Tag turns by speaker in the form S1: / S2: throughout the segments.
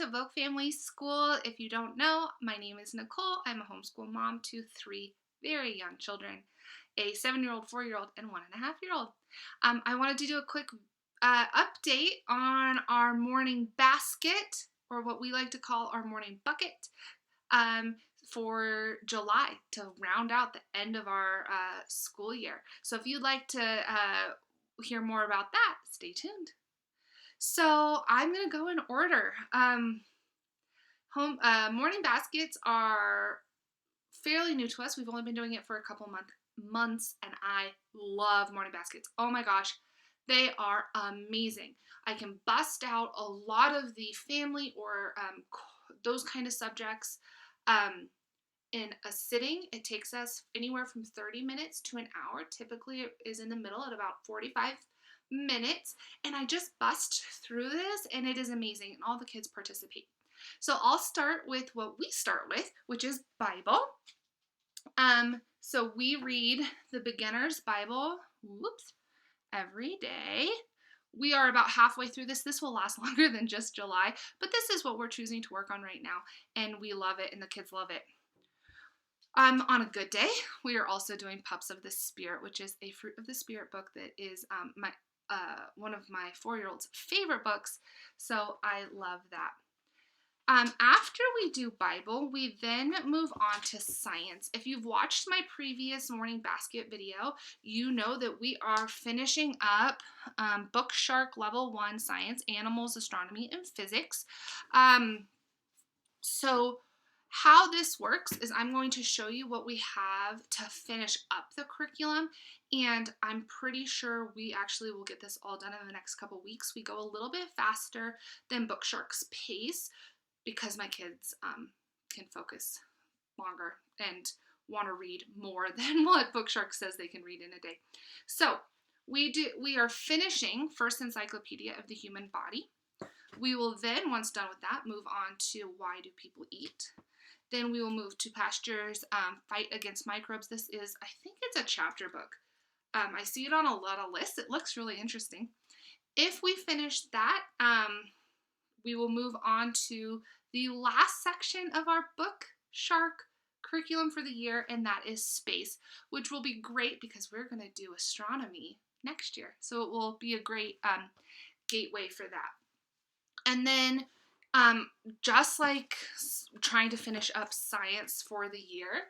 S1: to Vogue Family School. If you don't know, my name is Nicole. I'm a homeschool mom to 3 very young children, a 7-year-old, 4-year-old, and 1.5-year-old. I wanted to do a quick update on our morning basket, or what we like to call our morning bucket, um, for July to round out the end of our school year. So if you'd like to hear more about that, stay tuned. So I'm gonna go in order. Morning baskets are fairly new to us. We've only been doing it for a couple months, and I love morning baskets. Oh my gosh, they are amazing. I can bust out a lot of the family or those kind of subjects in a sitting. It takes us anywhere from 30 minutes to an hour. Typically, it is in the middle at about 45 minutes, and I just bust through this, and it is amazing, and all the kids participate. So I'll start with what we start with, which is Bible. So we read the Beginner's Bible, every day. We are about halfway through this. This will last longer than just July, but this is what we're choosing to work on right now, and we love it, and the kids love it. On a good day, we are also doing Pups of the Spirit, which is a Fruit of the Spirit book that is one of my 4-year-old's favorite books, so I love that. After we do Bible, we then move on to science. If you've watched my previous morning basket video, you know that we are finishing up Book Shark Level 1 Science, Animals, Astronomy, and Physics. So how this works is I'm going to show you what we have to finish up the curriculum, and I'm pretty sure we actually will get this all done in the next couple weeks. We go a little bit faster than Book Shark's pace because my kids can focus longer and want to read more than what Book Shark says they can read in a day. So we are finishing First Encyclopedia of the Human Body. We will then, once done with that, move on to Why Do People Eat? Then we will move to Pasteur's Fight Against Microbes. This is, I think it's a chapter book. I see it on a lot of lists. It looks really interesting. If we finish that, we will move on to the last section of our Book Shark curriculum for the year, and that is space, which will be great because we're going to do astronomy next year. So it will be a great gateway for that. And then just like trying to finish up science for the year,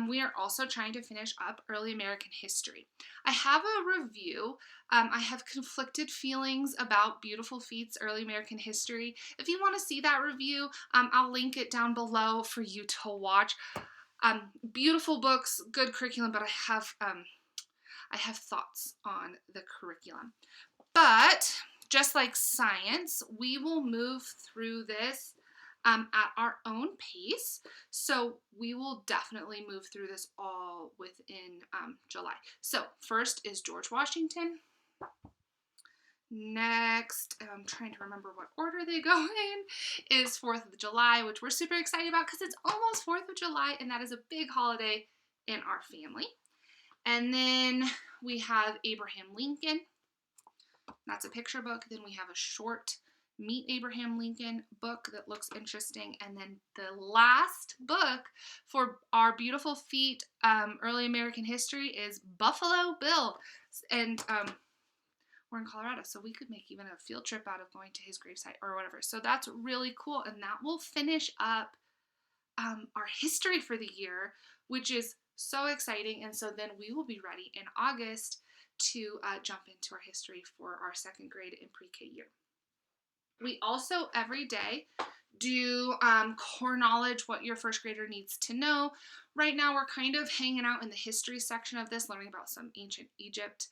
S1: we are also trying to finish up early American history. I have a review. I have conflicted feelings about Beautiful Feet's early American history. If you want to see that review, I'll link it down below for you to watch. Beautiful books, good curriculum, but I have thoughts on the curriculum. But just like science, we will move through this at our own pace. So we will definitely move through this all within July. So first is George Washington. Next, I'm trying to remember what order they go in, is 4th of July, which we're super excited about because it's almost 4th of July, and that is a big holiday in our family. And then we have Abraham Lincoln. That's a picture book. Then we have a short Meet Abraham Lincoln book that looks interesting. And then the last book for our Beautiful Feet early American history is Buffalo Bill. And we're in Colorado, so we could make even a field trip out of going to his gravesite or whatever. So that's really cool. And that will finish up our history for the year, which is so exciting. And so then we will be ready in August to jump into our history for our 2nd grade and pre-K year. We also every day do core knowledge, what your 1st grader needs to know. Right now we're kind of hanging out in the history section of this, learning about some ancient Egypt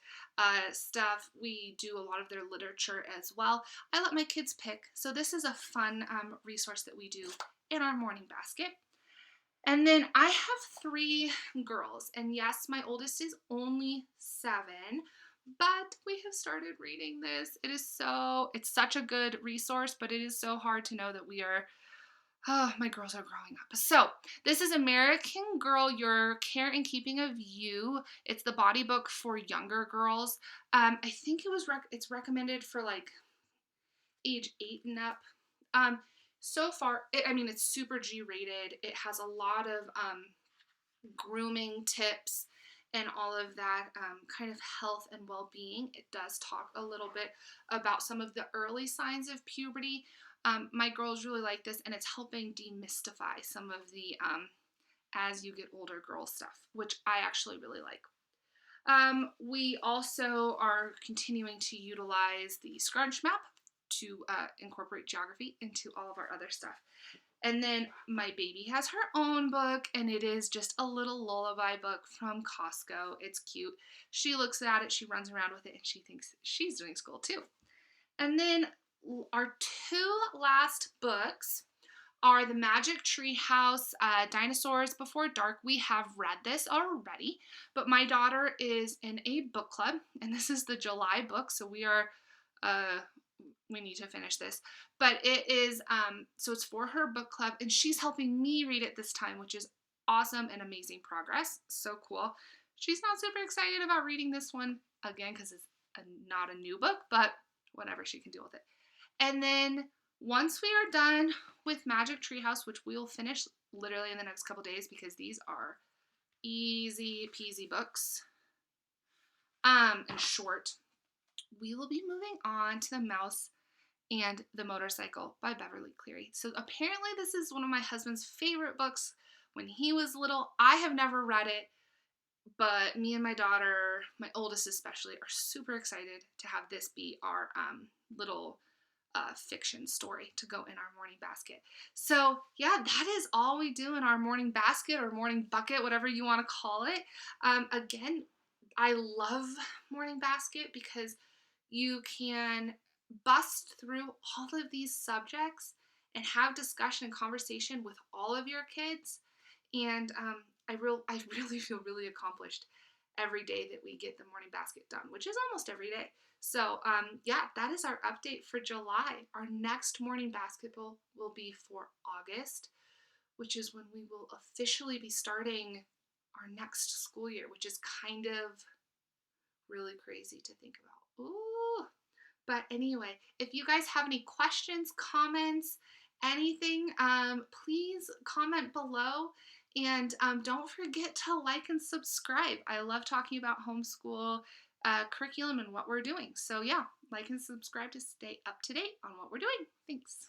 S1: stuff. We do a lot of their literature as well. I let my kids pick, so this is a fun resource that we do in our morning basket. And then I have 3 girls, and yes, my oldest is only 7, but we have started reading this. It's such a good resource, but it is so hard to know that my girls are growing up. So this is American Girl, Your Care and Keeping of You. It's the body book for younger girls. I think it's recommended for like age 8 and up. So far, I mean, it's super G rated. It has a lot of grooming tips and all of that kind of health and well being. It does talk a little bit about some of the early signs of puberty. My girls really like this, and it's helping demystify some of the as you get older girl stuff, which I actually really like. We also are continuing to utilize the Scrunch map to incorporate geography into all of our other stuff. And then my baby has her own book, and it is just a little lullaby book from Costco. It's cute. She looks at it, she runs around with it, and she thinks she's doing school too. And then our two last books are the Magic Tree House, Dinosaurs Before Dark. We have read this already, but my daughter is in a book club, and this is the July book, so uh, we need to finish this. But it is, so it's for her book club, and she's helping me read it this time, which is awesome and amazing progress. So cool. She's not super excited about reading this one again because it's not a new book, but whatever, she can deal with it. And then once we are done with Magic Treehouse, which we will finish literally in the next couple days because these are easy peasy books and short, we will be moving on to The Mouse and the Motorcycle by Beverly Cleary. So apparently this is one of my husband's favorite books when he was little. I have never read it, but me and my daughter, my oldest especially, are super excited to have this be our little fiction story to go in our morning basket. So yeah, that is all we do in our morning basket or morning bucket, whatever you want to call it. Again, I love morning basket because you can bust through all of these subjects and have discussion and conversation with all of your kids. And I really feel really accomplished every day that we get the morning basket done, which is almost every day. So yeah, that is our update for July. Our next morning basketball will be for August, which is when we will officially be starting our next school year, which is kind of really crazy to think about. Ooh. But anyway, if you guys have any questions, comments, anything, please comment below. And don't forget to like and subscribe. I love talking about homeschool curriculum and what we're doing. So yeah, like and subscribe to stay up to date on what we're doing. Thanks.